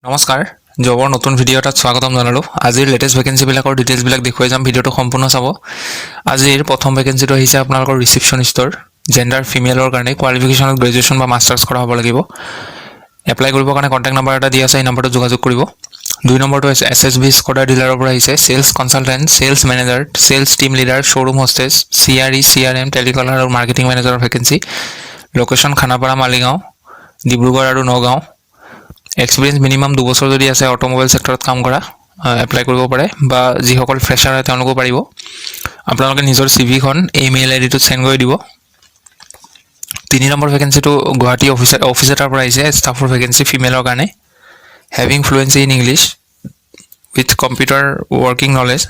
নমস্কাৰ জবৰ নতুন ভিডিঅ' এটাত স্বাগতম জনালোঁ। আজিৰ লেটেষ্ট ভেকেঞ্চিবিলাকৰ ডিটেইলছবিলাক দেখুৱাই যাম, ভিডিঅ'টো সম্পূৰ্ণ চাব। আজিৰ প্ৰথম ভেকেঞ্চিটো আহিছে আপোনালোকৰ ৰিচিপশ্যনিষ্টৰ, জেণ্ডাৰ ফিমেলৰ কাৰণে। কোৱালিফিকেশ্যনত গ্ৰেজুৱেশ্যন বা মাষ্টাৰ্ছ কৰা হ'ব লাগিব। এপ্লাই কৰিবৰ কাৰণে কণ্টেক্ট নাম্বাৰ এটা দিয়া আছে, এই নম্বৰটোত যোগাযোগ কৰিব। 2 নম্বৰটো হৈছে SSB স্কডাৰ ডিলাৰৰ পৰা আহিছে। Sales consultant, sales manager, sales team leader, showroom hostess, CRE, CRM, telecaller আৰু মাৰ্কেটিং মেনেজাৰৰ ভেকেঞ্চি। লোকেশ্যন খানাপাৰা, মালিগাঁও, ডিব্ৰুগড় আৰু নগাঁও। এক্সপিৰিয়েঞ্চ মিনিমাম 2 বছৰ যদি আছে অট'মোবাইল ছেক্টৰত কাম কৰা, এপ্লাই কৰিব পাৰে, বা যিসকল ফ্ৰেছাৰ হয় তেওঁলোকো পাৰিব। আপোনালোকে নিজৰ CVখন এই মেইল আইডিটোত চেণ্ড কৰি দিব। 3 নম্বৰ ভেকেঞ্চিটো গুৱাহাটী অফিচ এটাৰ পৰা আহিছে, ষ্টাফৰ ভেকেঞ্চি ফিমেলৰ কাৰণে। Having fluency in English with computer working knowledge.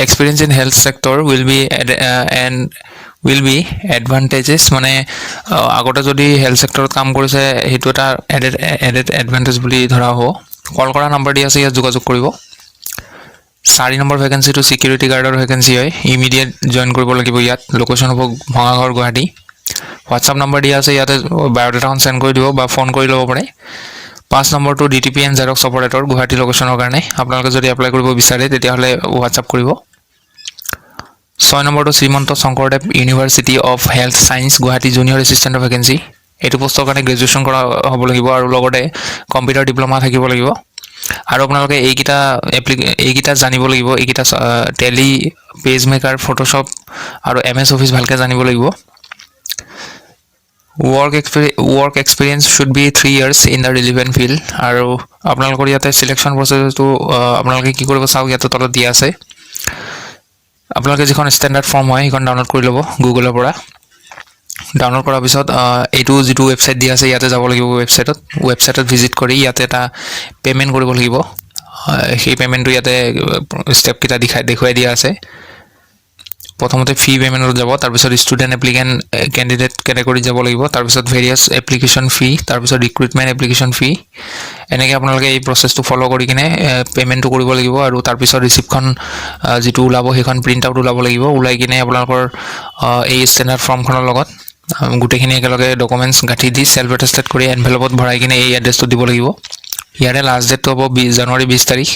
Experience in health sector will be advantages, মানে আগতে যদি হেল্থ ছেক্টৰত কাম কৰিছে সেইটো এটা এডেড এডভান্টেজ বুলি ধৰা হ'ব। কল কৰা নাম্বাৰ দিয়া আছে, ইয়াত যোগাযোগ কৰিব। 4 নম্বৰ ভেকেঞ্চিটো ছিকিউৰিটি গাৰ্ডৰ ভেকেঞ্চি হয়, ইমিডিয়েট জইন কৰিব লাগিব ইয়াত। লোকেশ্যন হ'ব ভঙাগড়, গুৱাহাটী। হোৱাটছআপ নাম্বাৰ দিয়া আছে, ইয়াতে বায়'ডাটাখন চেণ্ড কৰি দিব বা ফোন কৰি ল'ব পাৰে। 5 নম্বৰটো DTP and xerox operator, Guwahati লোকেশ্যনৰ কাৰণে। আপোনালোকে যদি এপ্লাই কৰিব বিচাৰে তেতিয়াহ'লে হোৱাটছআপ কৰিব। 6 নম্বৰটো Srimanta Sankardev university of health science, Guwahati junior এছিষ্টেণ্টৰ ভেকেঞ্চি। এইটো পষ্টৰ কাৰণে গ্ৰেজুৱেশ্যন কৰা হ'ব লাগিব আৰু লগতে কম্পিউটাৰ ডিপ্ল'মা থাকিব লাগিব। আৰু আপোনালোকে এইকেইটা জানিব লাগিব, এইকেইটা টেলি, পেজ মেকাৰ, ফটোশ্বপ আৰু MS অফিচ ভালকৈ জানিব লাগিব। Work experience should be 3 years in the relevant field. আৰু আপোনালোকৰ ইয়াতে চিলেকশ্যন প্ৰচেছটো আপোনালোকে কি কৰিব চাওক, ইয়াতে তলত দিয়া আছে। আপোনালোকে যিখন ষ্টেণ্ডাৰ্ড ফৰ্ম হয় সেইখন ডাউনলোড কৰি ল'ব গুগলৰ পৰা। ডাউনলোড কৰাৰ পিছত এইটো যিটো ৱেবছাইট দিয়া আছে ইয়াতে যাব লাগিব। ৱেবছাইটত ভিজিট কৰি ইয়াতে এটা পে'মেণ্ট কৰিব লাগিব। সেই পে'মেণ্টটো ইয়াতে ষ্টেপকেইটা দেখুৱাই দিয়া আছে। প্ৰথমতে ফি পে'মেণ্টত যাব, তাৰপিছত ষ্টুডেণ্ট এপ্লিকেণ্ট কেণ্ডিডেট কেটেগৰীত যাব লাগিব, তাৰপিছত ভেৰিয়াছ এপ্লিকেশ্যন ফি, তাৰপিছত ৰিক্ৰুইটমেণ্ট এপ্লিকেশ্যন ফি। এনেকৈ আপোনালোকে এই প্ৰচেছটো ফ'ল' কৰি কিনে পে'মেণ্টটো কৰিব লাগিব। আৰু তাৰপিছত ৰিচিপ্টখন যিটো ওলাব সেইখন প্ৰিণ্ট আউট ওলাব লাগিব। ওলাই কিনে আপোনালোকৰ এই ষ্টেণ্ডাৰ্ড ফৰ্মখনৰ লগত গোটেইখিনি একেলগে ডকুমেণ্টছ গাঁঠি দি চেল্ফ এটেষ্টেড কৰি এনভেলপত ভৰাই কিনে এই এড্ৰেছটো দিব লাগিব। ইয়াৰে লাষ্ট ডেটটো হ'ব জানুৱাৰী 20 তাৰিখ।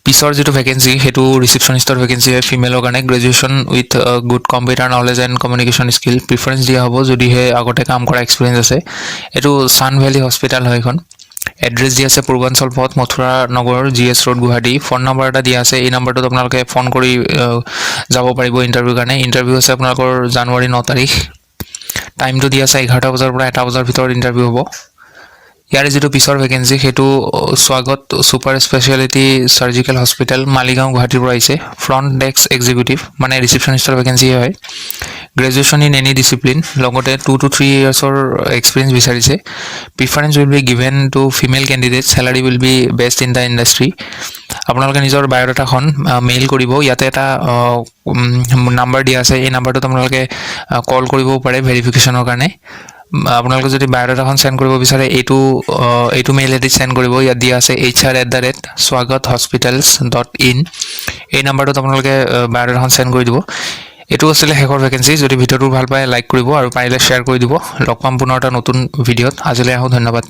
পিছৰ যিটো ভেকেঞ্চি সেইটো ৰিচিপশ্যনিষ্টৰ ভেকেঞ্চি হয়, ফিমেলৰ কাৰণে। Graduation with good computer knowledge and communication skill preference দিয়া হ'ব যদিহে আগতে কাম কৰা এক্সপিৰিয়েঞ্চ আছে। এইটো ছান ভেলী হস্পিটেল হয় এইখন। এড্ৰেছ দিয়া আছে পূৰ্বাঞ্চল পথ, মথুৰা নগৰ, GS road, Guwahati. Phone number এটা দিয়া আছে, এই নম্বৰটোত আপোনালোকে ফোন কৰি যাব পাৰিব ইণ্টাৰভিউৰ কাৰণে। ইণ্টাৰভিউ আছে আপোনালোকৰ জানুৱাৰী 9 তাৰিখ। টাইমটো দিয়া আছে 11টা বজাৰ পৰা 1টা বজাৰ ভিতৰত ইণ্টাৰভিউ হ'ব। ইয়াৰে যিটো পিছৰ ভেকেঞ্চি সেইটো স্বাগত super speciality surgical hospital, Maligaon, গুৱাহাটীৰ পৰা আহিছে। ফ্ৰণ্ট ডেস্ক এক্সিকিউটিভ, মানে ৰিচিপশ্যনিষ্টৰ ভেকেঞ্চিয়ে হয়। গ্ৰেজুৱেশ্যন ইন এনি ডিচিপ্লিন, লগতে 2 to 3 yearsৰ এক্সপিৰিয়েঞ্চ বিচাৰিছে। Preference will be given to female candidate, salary will be best in the industry. আপোনালোকে নিজৰ বায়'ডাটাখন মেইল কৰিব। ইয়াতে এটা নাম্বাৰ দিয়া আছে, এই নাম্বাৰটোত আপোনালোকে কল কৰিবও পাৰে ভেৰিফিকেশ্যনৰ কাৰণে। আপোনালোকে যদি বায়'ডাটাখন চেণ্ড কৰিব বিচাৰে এইটো মেইল আইডিত চেণ্ড কৰিব। ইয়াত দিয়া আছে hr@swagathhospitals.in। এই নাম্বাৰটোত আপোনালোকে বায়'ডাটাখন চেণ্ড কৰি দিব। এইটো আছিলে শেষৰ ভেকেঞ্চি। যদি ভিডিঅ'টো ভাল পায় লাইক কৰিব আৰু পাৰিলে শ্বেয়াৰ কৰি দিব। লগ পাম পুনৰ এটা নতুন ভিডিঅ'ত। আজিলৈ আহোঁ, ধন্যবাদ।